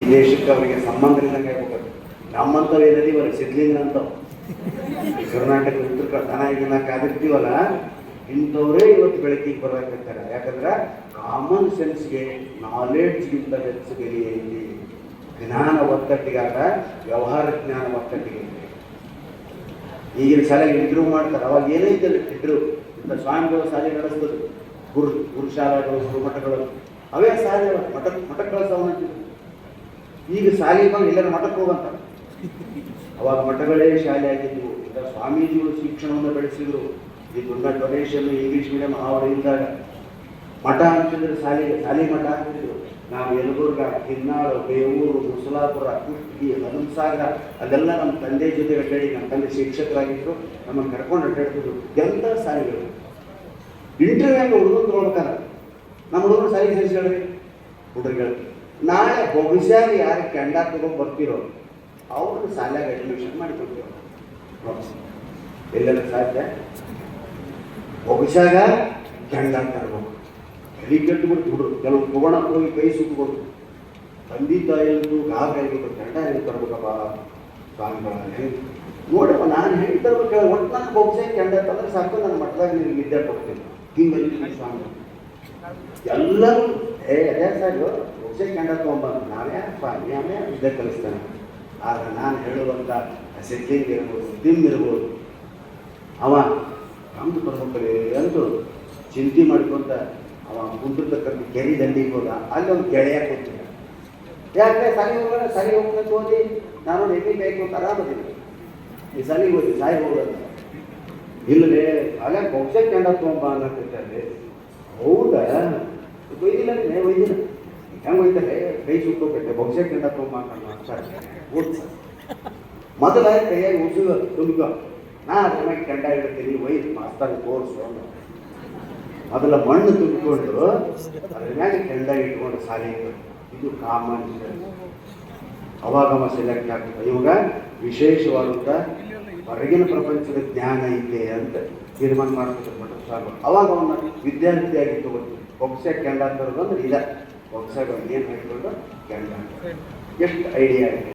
ದೇಶಕ್ಕೆ ಅವರಿಗೆ ಸಂಬಂಧ ಇಲ್ಲಂಗೆ ಆಗ್ಬೇಕು. ನಮ್ಮಂಥವು ಏನಿದೆ ಇವರಿಗೆ ಸಿದ್ಲಿಂಗ ಅಂತವು ಕರ್ನಾಟಕ ಉತ್ತರ ದನ ಈಗ ನಾವು ಕಾದಿರ್ತೀವಲ್ಲ, ಇಂಥವರೇ ಇವತ್ತು ಬೆಳಕಿಗೆ ಬರಕತ್ತಾರೆ. ಯಾಕಂದ್ರೆ ಕಾಮನ್ ಸೆನ್ಸ್ಗೆ ನಾಲೆಡ್ಜ್ಗಿಂತ ಹೆಚ್ಚು ಬೆಲೆ ಐತಿ. ಜ್ಞಾನ ಒತ್ತಟ್ಟಿಗಾಗ ವ್ಯವಹಾರ ಜ್ಞಾನ ಒತ್ತಟ್ಟಿಗೆ. ಈಗಿನ ಶಾಲೆಗೆ ಇಂಟರ್ವ್ಯೂ ಮಾಡ್ತಾರೆ, ಅವಾಗ ಏನೈತೆ ಇಂಟರ್ವ್ಯೂ ಇಂಥ ಸ್ವಾಮಿಗಳು ಶಾಲೆ ನಡೆಸ್ಬೋದು, ಗುರುಶಾಲೆಗಳು ಗುರುಮಠಗಳು ಅವೇ ಶಾಲೆ ಮಠಗಳ ಸವನಂತಿದ್ರು. ಈಗ ಶಾಲೆ ಬಂದು ಎಲ್ಲರ ಮಠಕ್ಕೆ ಹೋಗಂತ. ಅವಾಗ ಮಠಗಳೇ ಶಾಲೆ ಆಗಿದ್ವು. ಈಗ ಸ್ವಾಮೀಜಿಗಳು ಶಿಕ್ಷಣವನ್ನು ಬೆಳೆಸಿದ್ರು. ಈ ದೊಡ್ಡ ಡೊನೇಷನ್ ಇಂಗ್ಲೀಷ್ ಮೀಡಿಯಂ ಅವರು ಇದ್ದಾಗ ಮಠ ಅಂತಿದ್ರು, ಶಾಲೆ ಮಠ ಅಂತಿದ್ರು. ನಾವು ಯಲಬುರ್ಗ, ಕಿನ್ನಾಳು, ಬೇವೂರು, ಮುಸಲಾಪುರ, ಕುಷ್ಟಗಿ, ಹನುಮಸಾಗರ ಅಲ್ಲೆಲ್ಲ ನಮ್ಮ ತಂದೆ ಜೊತೆ ಅಡ್ಡಾಡಿ, ನಮ್ಮ ತಂದೆ ಶಿಕ್ಷಕರಾಗಿದ್ರು, ನಮ್ಮನ್ನು ಕರ್ಕೊಂಡು ಅಡ್ಡಾಡ್ತಿದ್ರು. ಎಂಥ ಶಾಲೆಗಳು. ಇಂಟರ್ವ್ಯೂ ಹುಡುಗರು ತೊಗೊಳ್ಬೇಕಾರ ನಮ್ಮ ಹುಡುಗರು ಶಾಲೆ ಸೇರಿಸ್ಕೊಳ್ಳಿ ಹುಡುಗರು. ನಾಳೆ ಬಹುಶಃ ಯಾರು ಕೆಂಡ ತಗೊಂಡು ಬರ್ತಿರೋ ಅವ್ರನ್ನ ಶಾಲೆಯಾಗ ಅಡ್ಮಿಷನ್ ಮಾಡಿಕೊಡ್ತೀವಿ. ಎಲ್ಲರ ಸಾಧ್ಯ ಬಹುಶಃ ಕೆಂಡ ತರಬೇಕು. ಕಲಿ ಕಟ್ಟಿಬಿಟ್ಟು ಹುಡುಗರು ಕೆಲವು ತಗೋಣ ಹೋಗಿ ಕೈ ಸುತ್ತಕೊಂಡು ತಂದೆ ತಾಯಿಯಂತೂ ಗಾಬರಿಯಾಗಿದ್ದು ಕೆಂಡ ಹೆಂಗೆ ತರ್ಬೇಕಪ್ಪ ಸ್ವಾಮಿಗಳ ನೋಡಪ್ಪ. ನಾನು ಹೆಂಗೆ ತರ್ಬೇಕು ಒಟ್ಟು ನನ್ನ ಬಹುಶಃ ಕೆಂಡ ತಂದ್ರೆ ಸಾಕು, ನನ್ನ ಮಠದಾಗ ನಿನಗೆ ವಿದ್ಯೆ ಕೊಡ್ತೀನಿ ಹಿಂಗೆ ಸ್ವಾಮಿ ಎಲ್ಲರೂ ಅದೇ ಸಾಕು ಬಹುಶಃ ಕೆಂಡ ತೊಗೊಂಬಂದು ನಾವೇ ಸ್ವಾಮಿ ಅವೇ ವಿದ್ಯೆ ಕಲಿಸ್ತಾನೆ. ಆದರೆ ನಾನು ಹೇಳುವಂಥ ಸಿದ್ಲಿಂಗ್ ಇರ್ಬೋದು, ದಿಮ್ ಇರ್ಬೋದು, ಅವ ನಮ್ದು ಬರ್ಬೇಕಲ್ಲಿ ಅಂತೂ ಚಿಂತೆ ಮಾಡ್ಕೊಂತ ಅವ ಕುಂದಿರ್ತಕ್ಕಂಥ ಕೆರೆ ದಂಡಿಗೆ ಹೋದ. ಅಲ್ಲಿ ಒಂದು ಗೆಳೆಯ ಕೂತಿದ್ದ. ಯಾಕೆ ಸಾಲಿ ಹೋಗೋಣ ಸಾಲಿ ಹೋಗೋಣ ಓದಿ ನಾನು ಎಮ್ಮೆ ಬೇಕು ಅಂತ ಆರಾಮದಿಲ್ಲ. ಈ ಸಾಲಿಗೆ ಹೋಗಿ ಸಾಯಿ ಹೋಗೋದು ಇಲ್ಲದೆ ಅಲ್ಲೇ ಬಹುಶಃ ಕೆಂಡ ತೊಗೊಂಬ ಅನ್ನೋಕ್ಕಿರ್ತಾರೆ. ಹೌದಾ ಒಯ್ದಿಲ್ಲ ಒಯ್ದಿಲ್ಲ ಹೆಂಗೆ ಒಯ್ತಾರೆ ಕೈ ಸುಟ್ಟೋಗ್ಬೇಕು ಬಹುಶಃ ಕೆಂಡ ತೊಗೊಂಬ ಅಂತ ಮಾಡ್ತಾರೆ. ಓದ್ಸ ಮೊದಲ ಕೈಯಾಗಿ ಉಸುಗ ತುಂಬಿಕೊ, ನಾ ಅದ್ರ ಕೆಂಡ ಇಡ್ತೀನಿ ಒಯ್ದು ಮಾಸ್ತಾಗ ತೋರಿಸು. ಮೊದಲ ಮಣ್ಣು ತುಂಬಿಕೊಂಡು ಅದ್ರ ಮ್ಯಾಗೆ ಕೆಂಡ ಇಟ್ಕೊಂಡು ಸಾಲಿ. ಇದು ಕಾಮನ್. ಅವಾಗವ ಸೆಲೆಕ್ಟ್ ಆಗ್ತದೆ. ಇವಾಗ ವಿಶೇಷವಾದಂಥ ಹೊರಗಿನ ಪ್ರಪಂಚದ ಜ್ಞಾನ ಇದೆ ಅಂತ ತೀರ್ಮಾನ ಮಾಡ್ತಾರೆ ಸಾಕು. ಅವಾಗ ಅವನ್ನ ವಿದ್ಯಾರ್ಥಿಯಾಗಿ ತಗೋತೀವಿ. ಬಹುಶಃ ಕೆಂಡ ತರೋದು ಅಂದ್ರೆ ಇಲ್ಲ, ಬಹುಶಃ ಏನು ಹಾಕಿಕೊಂಡು ಕೆಂಡ. ಎಷ್ಟು ಐಡಿಯಾ ಇದೆ.